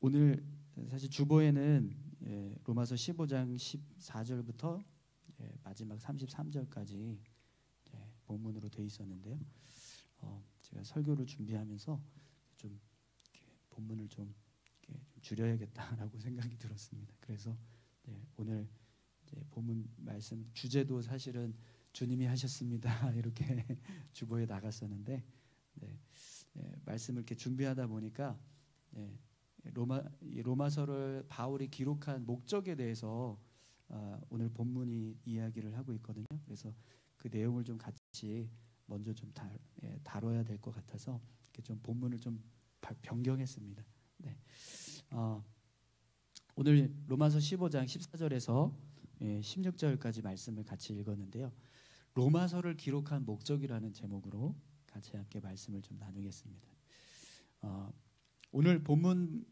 오늘 사실 주보에는 로마서 15장 14절부터 마지막 33절까지 본문으로 돼 있었는데요. 제가 설교를 준비하면서 좀 본문을 좀 줄여야겠다라고 생각이 들었습니다. 그래서 오늘 본문 말씀 주제도 사실은 주님이 하셨습니다 이렇게 주보에 나갔었는데 말씀을 이렇게 준비하다 보니까 로마서를 바울이 기록한 목적에 대해서 오늘 본문이 이야기를 하고 있거든요. 그래서 그 내용을 좀 같이 먼저 좀 다뤄야 될 것 같아서 이렇게 좀 본문을 좀 변경했습니다. 오늘 로마서 15장 14절에서 16절까지 말씀을 같이 읽었는데요. 로마서를 기록한 목적이라는 제목으로 같이 함께 말씀을 좀 나누겠습니다. 오늘 본문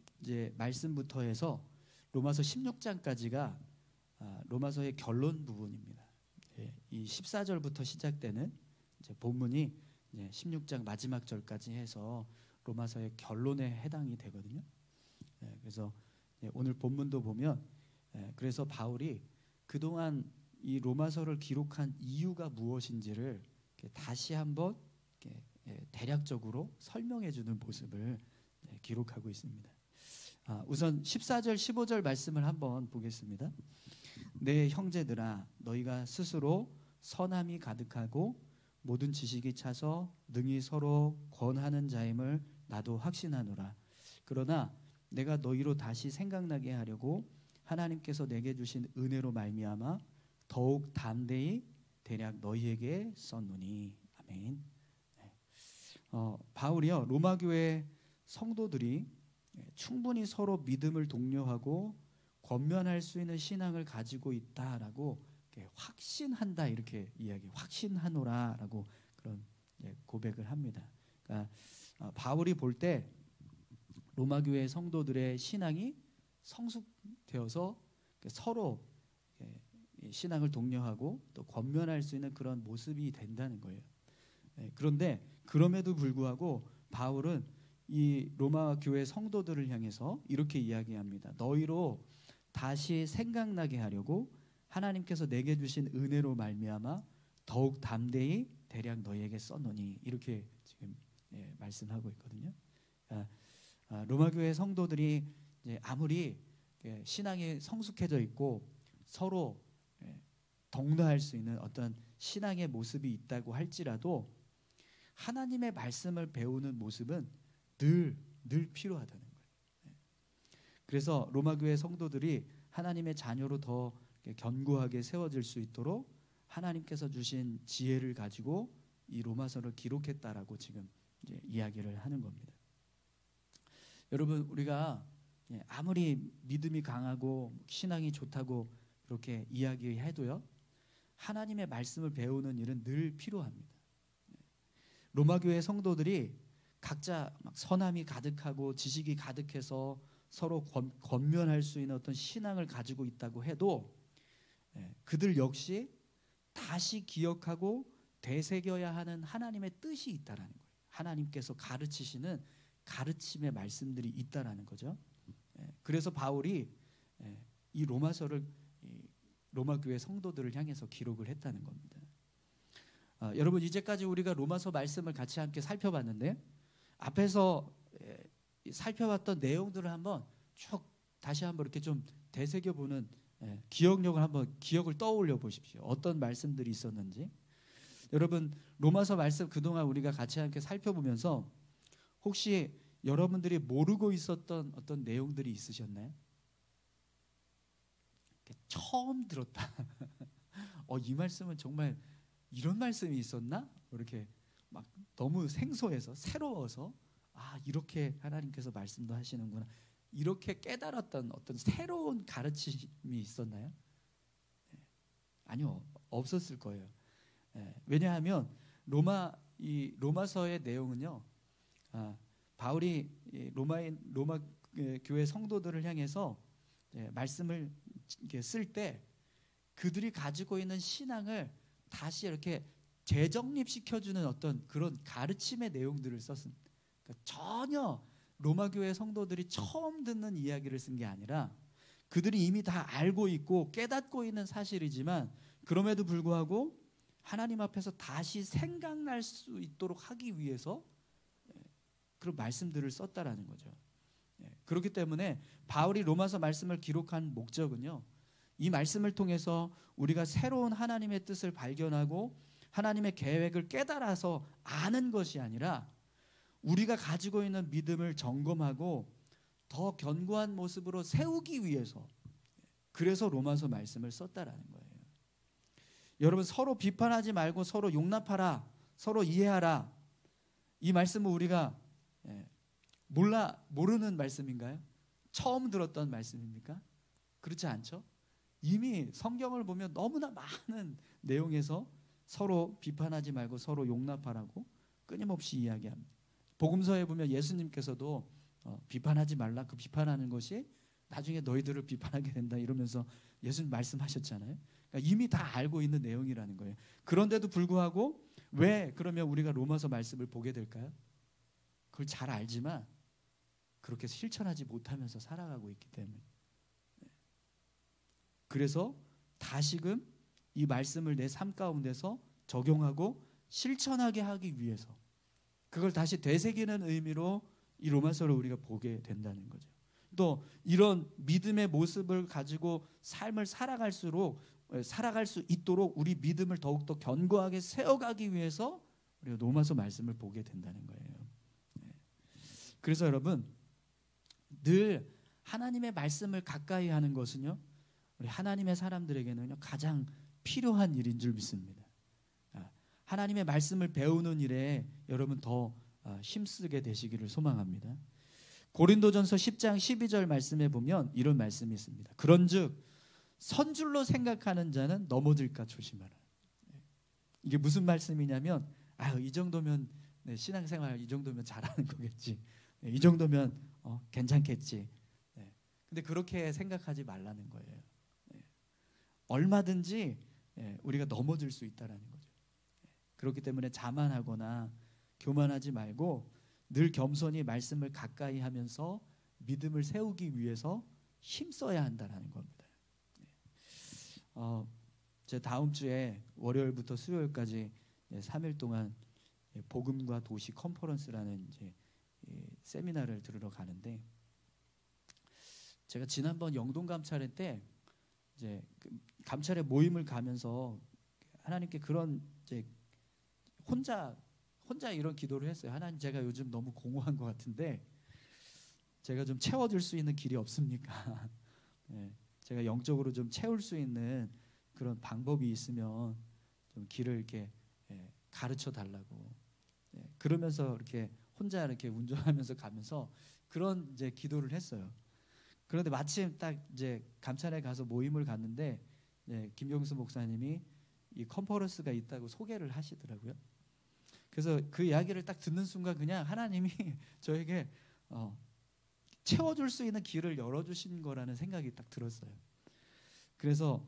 말씀부터 해서 로마서 16장까지가 로마서의 결론 부분입니다. 이 14절부터 시작되는 본문이 16장 마지막 절까지 해서 로마서의 결론에 해당이 되거든요. 그래서 오늘 본문도 보면 그래서 바울이 그동안 이 로마서를 기록한 이유가 무엇인지를 다시 한번 대략적으로 설명해 주는 모습을 기록하고 있습니다. 우선 14절 15절 말씀을 한번 보겠습니다. 내 형제들아 너희가 스스로 선함이 가득하고 모든 지식이 차서 능히 서로 권하는 자임을 나도 확신하노라. 그러나 내가 너희로 다시 생각나게 하려고 하나님께서 내게 주신 은혜로 말미암아 더욱 담대히 대략 너희에게 썼노니. 아멘. 바울이요 로마 교회 성도들이 충분히 서로 믿음을 독려하고 권면할 수 있는 신앙을 가지고 있다라고 확신한다 이렇게 확신하노라라고 그런 고백을 합니다. 그러니까 바울이 볼 때 로마 교회 성도들의 신앙이 성숙되어서 서로 신앙을 독려하고 또 권면할 수 있는 그런 모습이 된다는 거예요. 그런데 그럼에도 불구하고 바울은 이 로마 교회 성도들을 향해서 이렇게 이야기합니다. 너희로 다시 생각나게 하려고 하나님께서 내게 주신 은혜로 말미암아 더욱 담대히 대략 너희에게 썼노니 이렇게 지금 말씀하고 있거든요. 로마 교회 성도들이 아무리 신앙이 성숙해져 있고 서로 독려할 수 있는 어떤 신앙의 모습이 있다고 할지라도 하나님의 말씀을 배우는 모습은 늘 필요하다는 거예요. 그래서 로마 교회 성도들이 하나님의 자녀로 더 견고하게 세워질 수 있도록 하나님께서 주신 지혜를 가지고 이 로마서를 기록했다라고 지금 이야기를 하는 겁니다. 여러분 우리가 아무리 믿음이 강하고 신앙이 좋다고 그렇게 이야기해도요 하나님의 말씀을 배우는 일은 늘 필요합니다. 로마 교회 성도들이 각자 막 선함이 가득하고 지식이 가득해서 서로 권면할 수 있는 어떤 신앙을 가지고 있다고 해도 그들 역시 다시 기억하고 되새겨야 하는 하나님의 뜻이 있다라는 거예요. 하나님께서 가르치시는 가르침의 말씀들이 있다라는 거죠. 그래서 바울이 이 로마서를 로마 교회 성도들을 향해서 기록을 했다는 겁니다. 여러분 이제까지 우리가 로마서 말씀을 같이 함께 살펴봤는데 앞에서 살펴봤던 내용들을 한번 쭉 다시 한번 이렇게 좀 되새겨보는 기억력을 한번 기억을 떠올려 보십시오. 어떤 말씀들이 있었는지. 여러분 로마서 말씀 그동안 우리가 같이 함께 살펴보면서 혹시 여러분들이 모르고 있었던 어떤 내용들이 있으셨나요? 처음 들었다. 이 말씀은 정말 이런 말씀이 있었나? 이렇게 막 너무 생소해서 새로워서 이렇게 하나님께서 말씀도 하시는구나. 이렇게 깨달았던 어떤 새로운 가르침이 있었나요? 아니요, 없었을 거예요. 왜냐하면 로마서의 내용은요, 바울이 로마 교회 성도들을 향해서 말씀을 쓸 때 그들이 가지고 있는 신앙을 다시 이렇게 재정립시켜주는 어떤 그런 가르침의 내용들을 썼습니다. 그러니까 전혀 로마 교회 성도들이 처음 듣는 이야기를 쓴 게 아니라 그들이 이미 다 알고 있고 깨닫고 있는 사실이지만 그럼에도 불구하고 하나님 앞에서 다시 생각날 수 있도록 하기 위해서 그런 말씀들을 썼다라는 거죠. 그렇기 때문에 바울이 로마서 말씀을 기록한 목적은요, 이 말씀을 통해서 우리가 새로운 하나님의 뜻을 발견하고 하나님의 계획을 깨달아서 아는 것이 아니라 우리가 가지고 있는 믿음을 점검하고 더 견고한 모습으로 세우기 위해서, 그래서 로마서 말씀을 썼다라는 거예요. 여러분, 서로 비판하지 말고 서로 용납하라, 서로 이해하라, 이 말씀은 우리가 모르는 말씀인가요? 처음 들었던 말씀입니까? 그렇지 않죠? 이미 성경을 보면 너무나 많은 내용에서 서로 비판하지 말고 서로 용납하라고 끊임없이 이야기합니다. 복음서에 보면 예수님께서도 비판하지 말라, 그 비판하는 것이 나중에 너희들을 비판하게 된다 이러면서 예수님 말씀하셨잖아요. 그러니까 이미 다 알고 있는 내용이라는 거예요. 그런데도 불구하고 왜 그러면 우리가 로마서 말씀을 보게 될까요? 그걸 잘 알지만 그렇게 실천하지 못하면서 살아가고 있기 때문에. 그래서 다시금 이 말씀을 내 삶 가운데서 적용하고 실천하게 하기 위해서 그걸 다시 되새기는 의미로 이 로마서를 우리가 보게 된다는 거죠. 또 이런 믿음의 모습을 가지고 삶을 살아갈 수 있도록 우리 믿음을 더욱더 견고하게 세워가기 위해서 우리가 로마서 말씀을 보게 된다는 거예요. 그래서 여러분, 늘 하나님의 말씀을 가까이 하는 것은요, 우리 하나님의 사람들에게는요 가장 필요한 일인 줄 믿습니다. 하나님의 말씀을 배우는 일에 여러분 더 힘쓰게 되시기를 소망합니다. 고린도전서 10장 12절 말씀에 보면 이런 말씀이 있습니다. 그런즉 선줄로 생각하는 자는 넘어질까 조심하라. 이게 무슨 말씀이냐면, 이 정도면 신앙생활 이 정도면 잘하는 거겠지, 이 정도면 괜찮겠지. 근데 그렇게 생각하지 말라는 거예요. 얼마든지 우리가 넘어질 수 있다라는 거죠. 그렇기 때문에 자만하거나 교만하지 말고 늘 겸손히 말씀을 가까이 하면서 믿음을 세우기 위해서 힘써야 한다는 겁니다. 제가 다음 주에 월요일부터 수요일까지 3일 동안 복음과 도시 컨퍼런스라는 이제 세미나를 들으러 가는데, 제가 지난번 영동 감찰회 때 이제 감찰회 모임을 가면서 하나님께 그런 이제 혼자 이런 기도를 했어요. 하나님, 제가 요즘 너무 공허한 것 같은데 제가 좀 채워줄 수 있는 길이 없습니까? 제가 영적으로 좀 채울 수 있는 그런 방법이 있으면 좀 길을 이렇게 가르쳐 달라고. 그러면서 이렇게 혼자 이렇게 운전하면서 가면서 그런 이제 기도를 했어요. 그런데 마침 딱 이제 감찰에 가서 모임을 갔는데 김경수 목사님이 이 컨퍼런스가 있다고 소개를 하시더라고요. 그래서 그 이야기를 딱 듣는 순간 그냥 하나님이 저에게 채워줄 수 있는 길을 열어주신 거라는 생각이 딱 들었어요. 그래서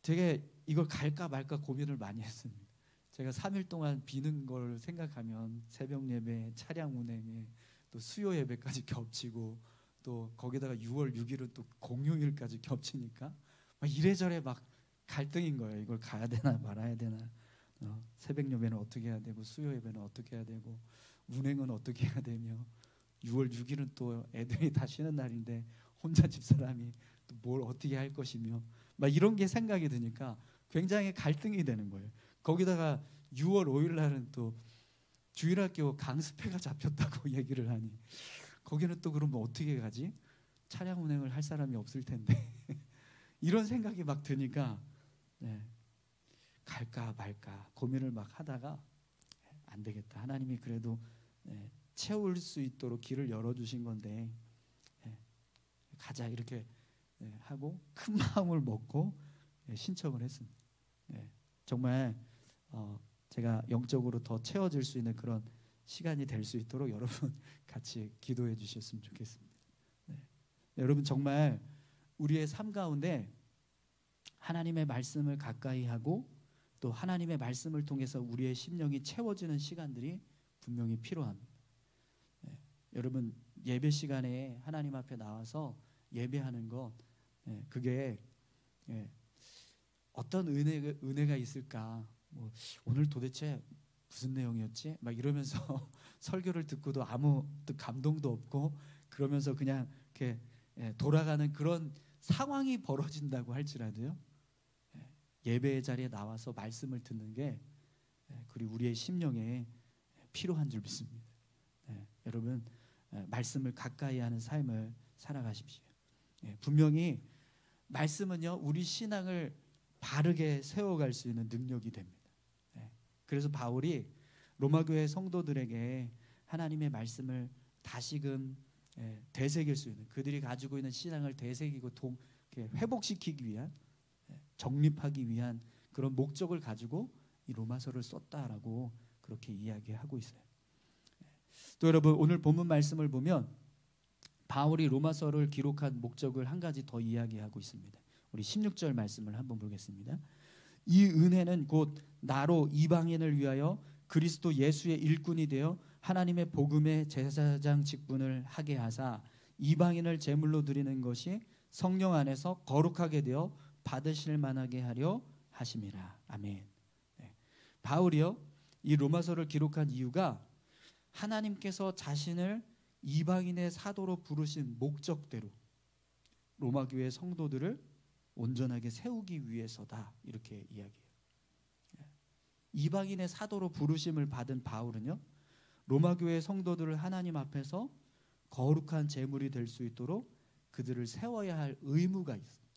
되게 이걸 갈까 말까 고민을 많이 했습니다. 제가 3일 동안 비는 걸 생각하면 새벽 예배, 차량 운행에 또 수요 예배까지 겹치고 또 거기다가 6월 6일은 또 공휴일까지 겹치니까 막 이래저래 막 갈등인 거예요. 이걸 가야 되나 말아야 되나. 새벽 예배는 어떻게 해야 되고 수요 예배는 어떻게 해야 되고 운행은 어떻게 해야 되며 6월 6일은 또 애들이 다 쉬는 날인데 혼자 집사람이 또 뭘 어떻게 할 것이며 막 이런 게 생각이 드니까 굉장히 갈등이 되는 거예요. 거기다가 6월 5일 날은 또 주일학교 강습회가 잡혔다고 얘기를 하니 거기는 또 그러면 어떻게 가지? 차량 운행을 할 사람이 없을 텐데 이런 생각이 막 드니까 갈까 말까 고민을 막 하다가 안 되겠다. 하나님이 그래도 채울 수 있도록 길을 열어주신 건데 가자 이렇게 하고 큰 마음을 먹고 신청을 했습니다. 정말 제가 영적으로 더 채워질 수 있는 그런 시간이 될 수 있도록 여러분 같이 기도해 주셨으면 좋겠습니다. 여러분 정말 우리의 삶 가운데 하나님의 말씀을 가까이 하고 또 하나님의 말씀을 통해서 우리의 심령이 채워지는 시간들이 분명히 필요합니다. 여러분 예배 시간에 하나님 앞에 나와서 예배하는 것, 그게 어떤 은혜가 있을까? 뭐 오늘 도대체 무슨 내용이었지? 막 이러면서 설교를 듣고도 아무 감동도 없고 그러면서 그냥 이렇게 돌아가는 그런 상황이 벌어진다고 할지라도요, 예배의 자리에 나와서 말씀을 듣는 게 그리고 우리의 심령에 필요한 줄 믿습니다. 여러분, 말씀을 가까이 하는 삶을 살아가십시오. 분명히 말씀은요, 우리 신앙을 바르게 세워갈 수 있는 능력이 됩니다. 그래서 바울이 로마 교회 성도들에게 하나님의 말씀을 다시금 되새길 수 있는, 그들이 가지고 있는 신앙을 되새기고 회복시키기 위한, 정립하기 위한 그런 목적을 가지고 이 로마서를 썼다라고 그렇게 이야기하고 있어요. 또 여러분, 오늘 본문 말씀을 보면 바울이 로마서를 기록한 목적을 한 가지 더 이야기하고 있습니다. 우리 16절 말씀을 한번 보겠습니다. 이 은혜는 곧 나로 이방인을 위하여 그리스도 예수의 일꾼이 되어 하나님의 복음의 제사장 직분을 하게 하사 이방인을 제물로 드리는 것이 성령 안에서 거룩하게 되어 받으실 만하게 하려 하심이라. 아멘. 바울이요, 이 로마서를 기록한 이유가 하나님께서 자신을 이방인의 사도로 부르신 목적대로 로마 교회 성도들을 온전하게 세우기 위해서다, 이렇게 이야기해요. 이방인의 사도로 부르심을 받은 바울은요, 로마 교회 성도들을 하나님 앞에서 거룩한 제물이 될 수 있도록 그들을 세워야 할 의무가 있어요.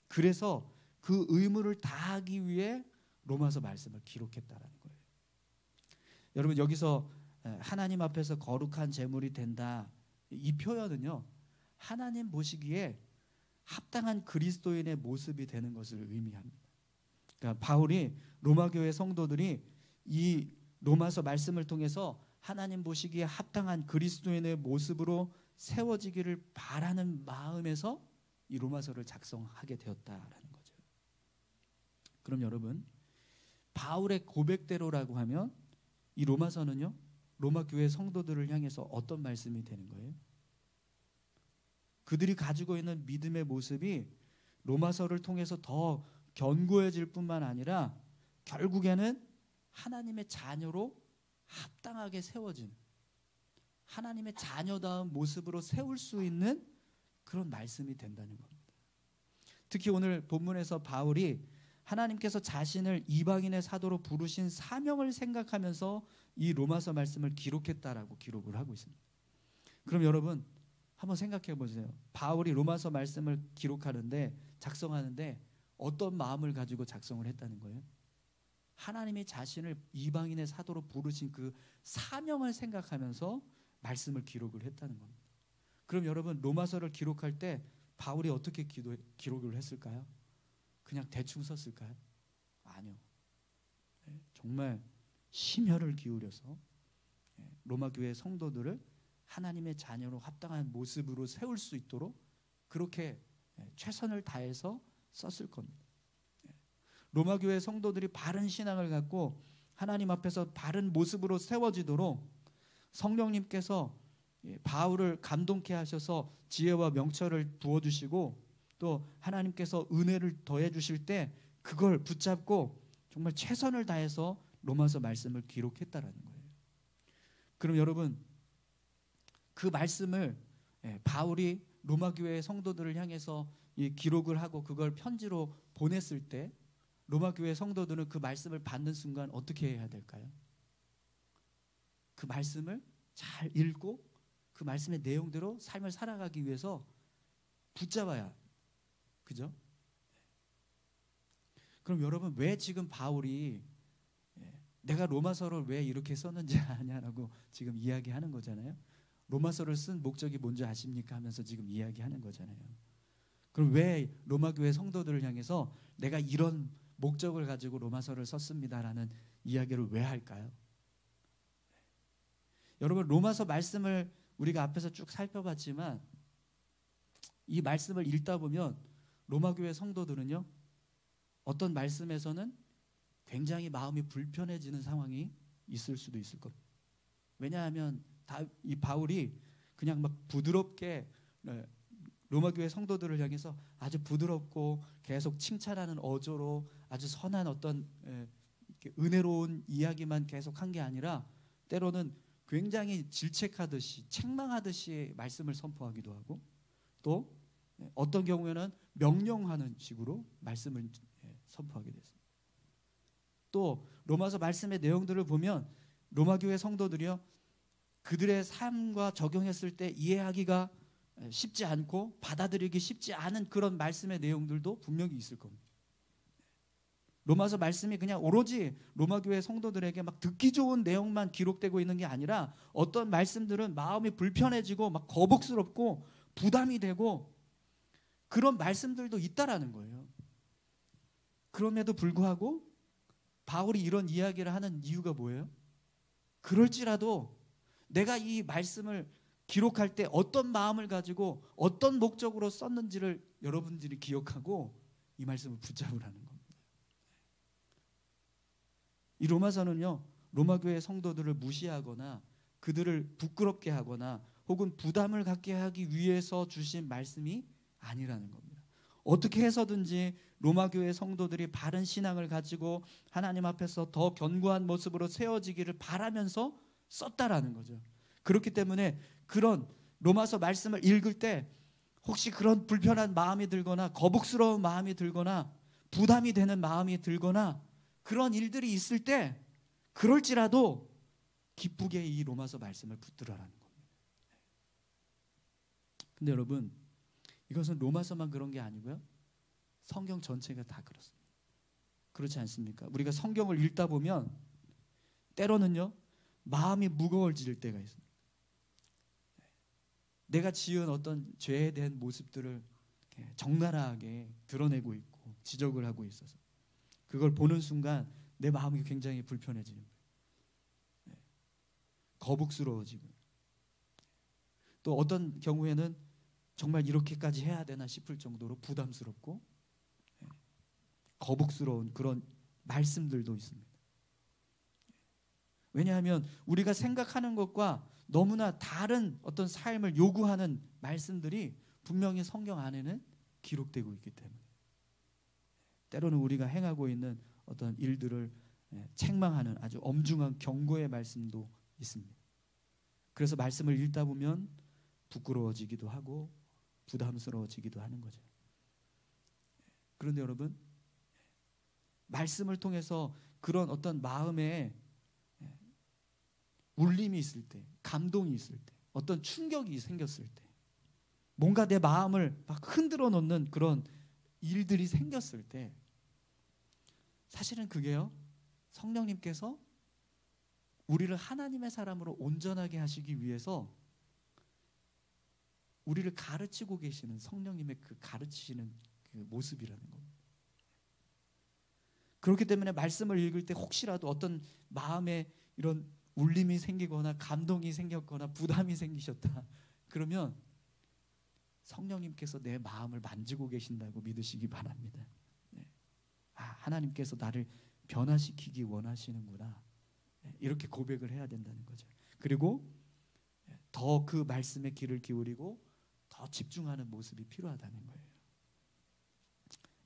그래서 그 의무를 다하기 위해 로마서 말씀을 기록했다라는 거예요. 여러분, 여기서 하나님 앞에서 거룩한 제물이 된다, 이 표현은요, 하나님 보시기에 합당한 그리스도인의 모습이 되는 것을 의미합니다. 그러니까 바울이 로마 교회 성도들이 이 로마서 말씀을 통해서 하나님 보시기에 합당한 그리스도인의 모습으로 세워지기를 바라는 마음에서 이 로마서를 작성하게 되었다라는 거죠. 그럼 여러분, 바울의 고백대로라고 하면 이 로마서는요, 로마 교회 성도들을 향해서 어떤 말씀이 되는 거예요? 그들이 가지고 있는 믿음의 모습이 로마서를 통해서 더 견고해질 뿐만 아니라 결국에는 하나님의 자녀로 합당하게 세워진, 하나님의 자녀다운 모습으로 세울 수 있는 그런 말씀이 된다는 겁니다. 특히 오늘 본문에서 바울이 하나님께서 자신을 이방인의 사도로 부르신 사명을 생각하면서 이 로마서 말씀을 기록했다라고 기록을 하고 있습니다. 그럼 여러분, 한번 생각해 보세요. 바울이 로마서 말씀을 기록하는데, 작성하는데 어떤 마음을 가지고 작성을 했다는 거예요? 하나님이 자신을 이방인의 사도로 부르신 그 사명을 생각하면서 말씀을 기록을 했다는 겁니다. 그럼 여러분, 로마서를 기록할 때 바울이 어떻게 기록을 했을까요? 그냥 대충 썼을까요? 아니요. 정말 심혈을 기울여서 로마 교회 성도들을 하나님의 자녀로 합당한 모습으로 세울 수 있도록 그렇게 최선을 다해서 썼을 겁니다. 로마 교회 성도들이 바른 신앙을 갖고 하나님 앞에서 바른 모습으로 세워지도록 성령님께서 바울을 감동케 하셔서 지혜와 명철을 부어주시고, 또 하나님께서 은혜를 더해 주실 때 그걸 붙잡고 정말 최선을 다해서 로마서 말씀을 기록했다라는 거예요. 그럼 여러분, 그 말씀을 바울이 로마 교회 성도들을 향해서 기록을 하고 그걸 편지로 보냈을 때 로마 교회 성도들은 그 말씀을 받는 순간 어떻게 해야 될까요? 그 말씀을 잘 읽고 그 말씀의 내용대로 삶을 살아가기 위해서 붙잡아야, 그죠? 그럼 여러분, 왜 지금 바울이 내가 로마서를 왜 이렇게 썼는지 아냐라고 지금 이야기하는 거잖아요. 로마서를 쓴 목적이 뭔지 아십니까? 하면서 지금 이야기하는 거잖아요. 그럼 왜 로마 교회 성도들을 향해서 내가 이런 목적을 가지고 로마서를 썼습니다라는 이야기를 왜 할까요? 여러분, 로마서 말씀을 우리가 앞에서 쭉 살펴봤지만 이 말씀을 읽다 보면 로마 교회 성도들은요, 어떤 말씀에서는 굉장히 마음이 불편해지는 상황이 있을 수도 있을 겁니다. 왜냐하면 이 바울이 그냥 막 부드럽게 로마 교회 성도들을 향해서 아주 부드럽고 계속 칭찬하는 어조로 아주 선한 어떤 은혜로운 이야기만 계속 한 게 아니라 때로는 굉장히 질책하듯이 책망하듯이 말씀을 선포하기도 하고 또 어떤 경우에는 명령하는 식으로 말씀을 선포하게 됐습니다. 또 로마서 말씀의 내용들을 보면 로마 교회 성도들이요 그들의 삶과 적용했을 때 이해하기가 쉽지 않고 받아들이기 쉽지 않은 그런 말씀의 내용들도 분명히 있을 겁니다. 로마서 말씀이 그냥 오로지 로마 교회 성도들에게 막 듣기 좋은 내용만 기록되고 있는 게 아니라 어떤 말씀들은 마음이 불편해지고 막 거북스럽고 부담이 되고 그런 말씀들도 있다라는 거예요. 그럼에도 불구하고 바울이 이런 이야기를 하는 이유가 뭐예요? 그럴지라도 내가 이 말씀을 기록할 때 어떤 마음을 가지고 어떤 목적으로 썼는지를 여러분들이 기억하고 이 말씀을 붙잡으라는 겁니다. 이 로마서는요 로마 교회 성도들을 무시하거나 그들을 부끄럽게 하거나 혹은 부담을 갖게 하기 위해서 주신 말씀이 아니라는 겁니다. 어떻게 해서든지 로마 교회 성도들이 바른 신앙을 가지고 하나님 앞에서 더 견고한 모습으로 세워지기를 바라면서 썼다라는 거죠. 그렇기 때문에 그런 로마서 말씀을 읽을 때 혹시 그런 불편한 마음이 들거나 거북스러운 마음이 들거나 부담이 되는 마음이 들거나 그런 일들이 있을 때 그럴지라도 기쁘게 이 로마서 말씀을 붙들어라는 겁니다. 근데 여러분 이것은 로마서만 그런 게 아니고요 성경 전체가 다 그렇습니다. 그렇지 않습니까? 우리가 성경을 읽다 보면 때로는요 마음이 무거워질 때가 있습니다. 내가 지은 어떤 죄에 대한 모습들을 적나라하게 드러내고 있고 지적을 하고 있어서 그걸 보는 순간 내 마음이 굉장히 불편해지는 거예요. 거북스러워지고 또 어떤 경우에는 정말 이렇게까지 해야 되나 싶을 정도로 부담스럽고 거북스러운 그런 말씀들도 있습니다. 왜냐하면 우리가 생각하는 것과 너무나 다른 어떤 삶을 요구하는 말씀들이 분명히 성경 안에는 기록되고 있기 때문에 때로는 우리가 행하고 있는 어떤 일들을 책망하는 아주 엄중한 경고의 말씀도 있습니다. 그래서 말씀을 읽다 보면 부끄러워지기도 하고 부담스러워지기도 하는 거죠. 그런데 여러분 말씀을 통해서 그런 어떤 마음에 울림이 있을 때 감동이 있을 때 어떤 충격이 생겼을 때 뭔가 내 마음을 막 흔들어 놓는 그런 일들이 생겼을 때 사실은 그게요 성령님께서 우리를 하나님의 사람으로 온전하게 하시기 위해서 우리를 가르치고 계시는 성령님의 그 가르치시는 그 모습이라는 겁니다. 그렇기 때문에 말씀을 읽을 때 혹시라도 어떤 마음에 이런 울림이 생기거나 감동이 생겼거나 부담이 생기셨다 그러면 성령님께서 내 마음을 만지고 계신다고 믿으시기 바랍니다. 하나님께서 나를 변화시키기 원하시는구나 이렇게 고백을 해야 된다는 거죠. 그리고 더 그 말씀에 귀를 기울이고 더 집중하는 모습이 필요하다는 거예요.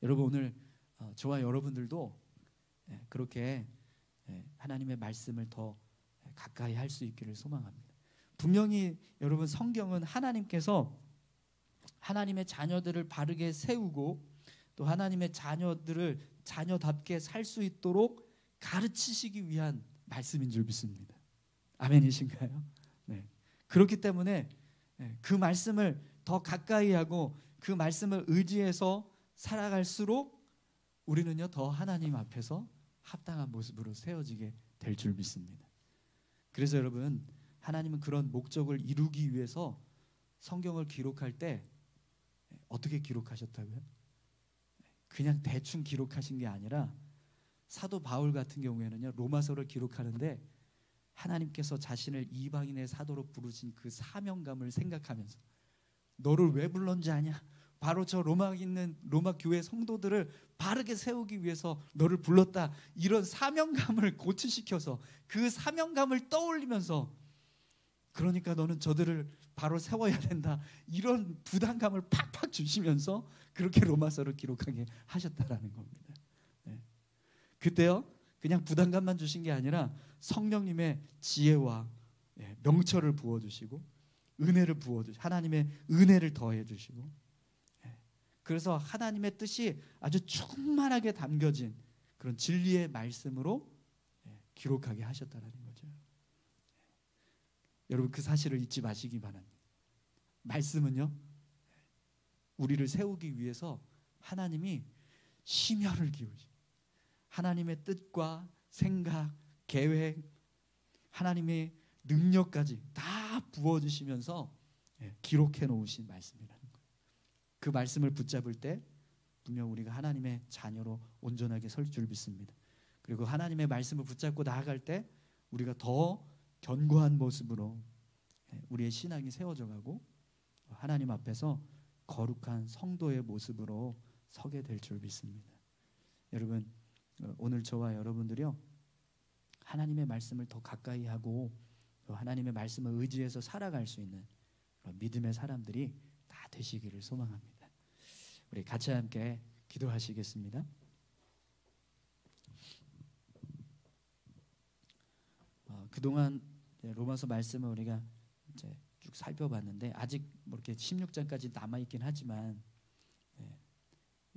여러분 오늘 저와 여러분들도 그렇게 하나님의 말씀을 더 가까이 할 수 있기를 소망합니다. 분명히 여러분 성경은 하나님께서 하나님의 자녀들을 바르게 세우고 또 하나님의 자녀들을 자녀답게 살 수 있도록 가르치시기 위한 말씀인 줄 믿습니다. 아멘이신가요? 네. 그렇기 때문에 그 말씀을 더 가까이 하고 그 말씀을 의지해서 살아갈수록 우리는요 더 하나님 앞에서 합당한 모습으로 세워지게 될 줄 믿습니다. 그래서 여러분 하나님은 그런 목적을 이루기 위해서 성경을 기록할 때 어떻게 기록하셨다고요? 그냥 대충 기록하신 게 아니라 사도 바울 같은 경우에는요 로마서를 기록하는데 하나님께서 자신을 이방인의 사도로 부르신 그 사명감을 생각하면서 너를 왜 불렀는지 아냐? 바로 저 로마에 있는 로마 교회 성도들을 바르게 세우기 위해서 너를 불렀다. 이런 사명감을 고취시켜서 그 사명감을 떠올리면서 그러니까 너는 저들을 바로 세워야 된다, 이런 부담감을 팍팍 주시면서 그렇게 로마서를 기록하게 하셨다라는 겁니다. 네. 그때요 그냥 부담감만 주신 게 아니라 성령님의 지혜와 명철을 부어주시고 은혜를 부어주시고 하나님의 은혜를 더해주시고, 그래서 하나님의 뜻이 아주 충만하게 담겨진 그런 진리의 말씀으로 기록하게 하셨다는 거죠. 여러분 그 사실을 잊지 마시기 바랍니다. 말씀은요 우리를 세우기 위해서 하나님이 심혈을 기울이시고 하나님의 뜻과 생각, 계획, 하나님의 능력까지 다 부어주시면서 기록해 놓으신 말씀이라는 거예요. 그 말씀을 붙잡을 때 분명 우리가 하나님의 자녀로 온전하게 설 줄 믿습니다. 그리고 하나님의 말씀을 붙잡고 나아갈 때 우리가 더 견고한 모습으로 우리의 신앙이 세워져 가고 하나님 앞에서 거룩한 성도의 모습으로 서게 될 줄 믿습니다. 여러분 오늘 저와 여러분들이요 하나님의 말씀을 더 가까이 하고 하나님의 말씀을 의지해서 살아갈 수 있는 그런 믿음의 사람들이 다 되시기를 소망합니다. 우리 같이 함께 기도하시겠습니다. 그동안 로마서 말씀을 우리가 이제 쭉 살펴봤는데 아직 뭐 이렇게 16장까지 남아 있긴 하지만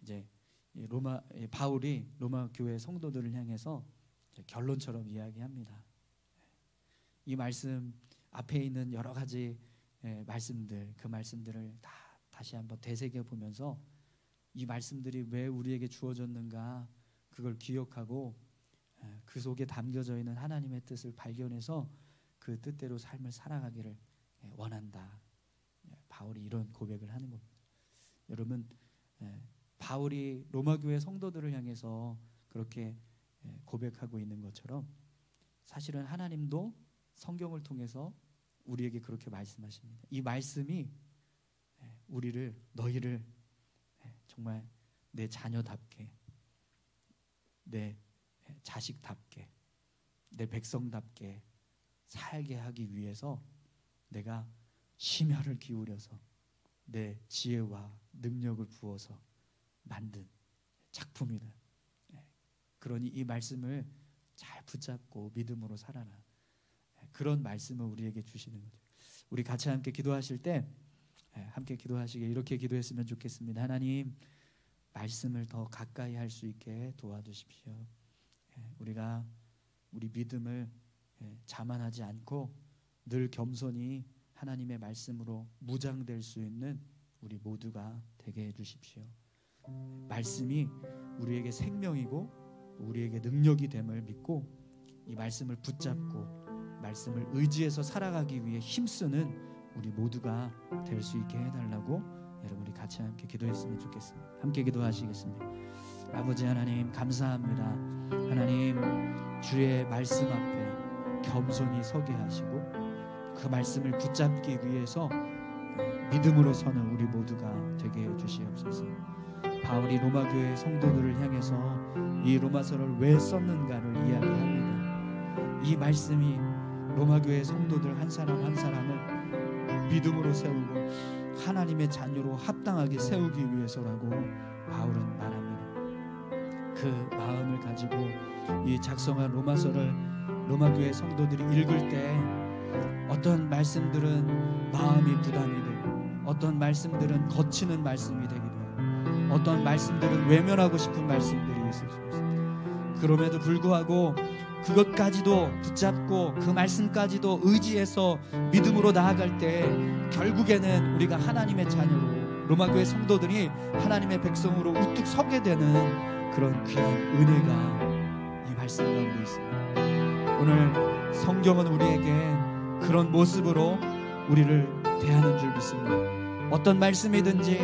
이제 바울이 로마 교회 성도들을 향해서 결론처럼 이야기합니다. 이 말씀 앞에 있는 여러 가지 말씀들, 그 말씀들을 다 다시 한번 되새겨 보면서 이 말씀들이 왜 우리에게 주어졌는가 그걸 기억하고 그 속에 담겨져 있는 하나님의 뜻을 발견해서 그 뜻대로 삶을 살아가기를 원한다. 바울이 이런 고백을 하는 겁니다. 여러분 바울이 로마 교회 성도들을 향해서 그렇게 고백하고 있는 것처럼 사실은 하나님도 성경을 통해서 우리에게 그렇게 말씀하십니다. 이 말씀이 너희를 정말 내 자녀답게, 내 자식답게, 내 백성답게 살게 하기 위해서 내가 심혈을 기울여서 내 지혜와 능력을 부어서 만든 작품이다. 그러니 이 말씀을 잘 붙잡고 믿음으로 살아라. 그런 말씀을 우리에게 주시는 거죠. 우리 같이 함께 기도하실 때 함께 기도하시게 이렇게 기도했으면 좋겠습니다. 하나님 말씀을 더 가까이 할 수 있게 도와주십시오. 우리가 우리 믿음을 자만하지 않고 늘 겸손히 하나님의 말씀으로 무장될 수 있는 우리 모두가 되게 해주십시오. 말씀이 우리에게 생명이고 우리에게 능력이 됨을 믿고 이 말씀을 붙잡고 말씀을 의지해서 살아가기 위해 힘쓰는 우리 모두가 될 수 있게 해달라고 여러분이 같이 함께 기도했으면 좋겠습니다. 함께 기도하시겠습니다. 아버지 하나님 감사합니다. 하나님 주의 말씀 앞에 겸손히 서게 하시고 그 말씀을 붙잡기 위해서 믿음으로 서는 우리 모두가 되게 해주시옵소서. 바울이 로마교회 성도들을 향해서 이 로마서를 왜 썼는가를 이야기합니다. 이 말씀이 로마교회 성도들 한 사람 한 사람을 믿음으로 세우고 하나님의 자녀로 합당하게 세우기 위해서라고 바울은 말합니다. 그 마음을 가지고 이 작성한 로마서를 로마교회 성도들이 읽을 때 어떤 말씀들은 마음이 부담이 되고 어떤 말씀들은 거치는 말씀이 되기도 하고 어떤 말씀들은 외면하고 싶은 말씀들이 있을 수 있습니다. 그럼에도 불구하고 그것까지도 붙잡고 그 말씀까지도 의지해서 믿음으로 나아갈 때 결국에는 우리가 하나님의 자녀로 로마교회 성도들이 하나님의 백성으로 우뚝 서게 되는 그런 귀한 은혜가 이 말씀 가운데 있습니다. 오늘 성경은 우리에게 그런 모습으로 우리를 대하는 줄 믿습니다. 어떤 말씀이든지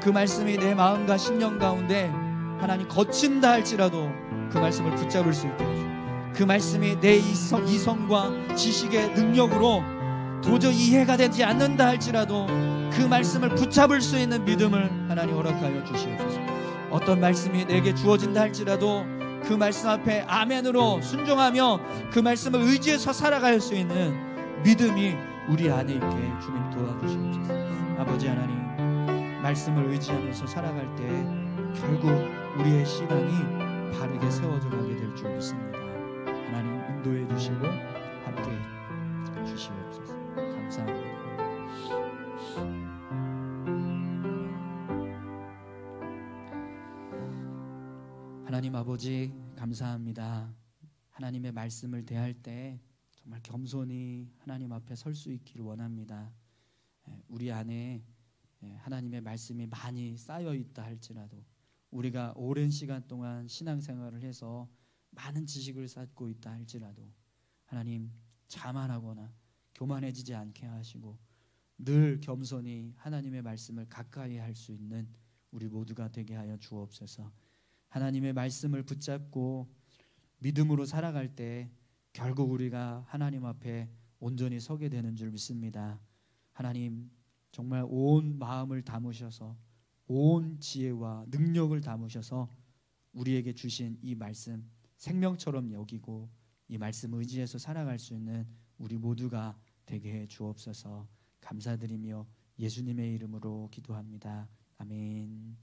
그 말씀이 내 마음과 심령 가운데 하나님 거친다 할지라도 그 말씀을 붙잡을 수 있게 해주시고 그 말씀이 내 이성과 지식의 능력으로 도저히 이해가 되지 않는다 할지라도 그 말씀을 붙잡을 수 있는 믿음을 하나님 허락하여 주시옵소서. 어떤 말씀이 내게 주어진다 할지라도 그 말씀 앞에 아멘으로 순종하며 그 말씀을 의지해서 살아갈 수 있는 믿음이 우리 안에 있게 주님 도와주시옵소서. 아버지 하나님, 말씀을 의지하면서 살아갈 때 결국 우리의 신앙이 바르게 세워져 가게 될 줄 믿습니다. 하나님 인도해 주시고 함께 주시옵소서. 감사합니다. 하나님 아버지 감사합니다. 하나님의 말씀을 대할 때 정말 겸손히 하나님 앞에 설 수 있기를 원합니다. 우리 안에 하나님의 말씀이 많이 쌓여 있다 할지라도, 우리가 오랜 시간 동안 신앙생활을 해서 많은 지식을 쌓고 있다 할지라도 하나님 자만하거나 교만해지지 않게 하시고 늘 겸손히 하나님의 말씀을 가까이 할 수 있는 우리 모두가 되게 하여 주옵소서. 하나님의 말씀을 붙잡고 믿음으로 살아갈 때 결국 우리가 하나님 앞에 온전히 서게 되는 줄 믿습니다. 하나님 정말 온 마음을 담으셔서 온 지혜와 능력을 담으셔서 우리에게 주신 이 말씀 생명처럼 여기고 이 말씀 의지해서 살아갈 수 있는 우리 모두가 되게 해 주옵소서. 감사드리며 예수님의 이름으로 기도합니다. 아멘.